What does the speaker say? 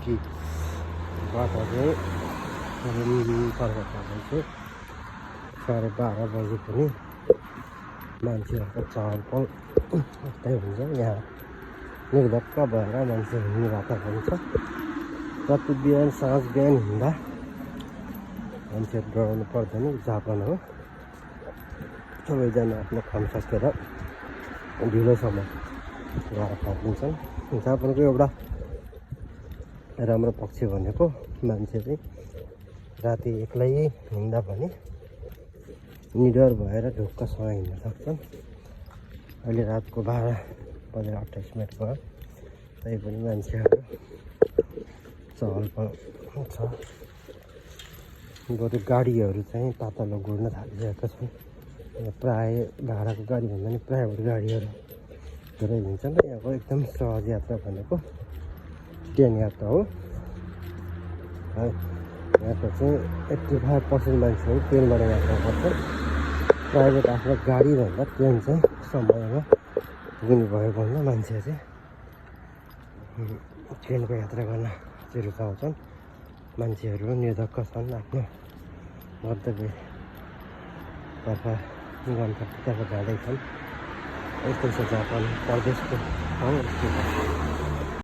सिटीबाट चाहिँ तर्फ पर्दैछु। 12:30 बजे पनि मान्छेहरूको चहल पहल यस्तै हुन्छ। यहाँ निर्धक्क भएर मान्छे हिँडिरहेको हुन्छ। प्रति बिहान साँझ बिहान हिँड्दा मान्छेहरू डराउनु पर्दैन। जापान हो, सबैजना आफ्नो काम सकेर ढिलोसम्म गएर फर्किन्छन्। जापानको एउटा राम्रो पक्ष भनेको मान्छे चाहिँ राति एक्लै हिँड्दा पनि निडर भएर ढुक्कसँग हिँड्न सक्छन्। अहिले रातको 12:28 भयो, तैपनि मान्छेहरू चहल पहल छ। बरु गाडीहरू चाहिँ पातलो गुड्न थालिसकेका छन्। प्राय भाडाको गाडी भन्दा पनि प्राइभेट गाडीहरू धेरै हिँड्छन्। र यहाँको एकदम सहज यात्रा भनेको ट्रेन यात्रा हो। यहाँको चाहिँ 85% मान्छेहरू ट्रेनबाट यात्रा गर्छन्। प्राइभेट आफ्नो गाडीभन्दा ट्रेन चाहिँ समयमा पुग्ने भएको हुँदा मान्छे चाहिँ ट्रेनको यात्रा गर्न चाहिँ रुचाउँछन्। मान्छेहरू निर्धक्क छन्, आफ्नो गन्तव्यतर्फ गन्तव्यतर्फ जाँदैछन्। यस्तै छ जापान प्रदेशको ठाउँ।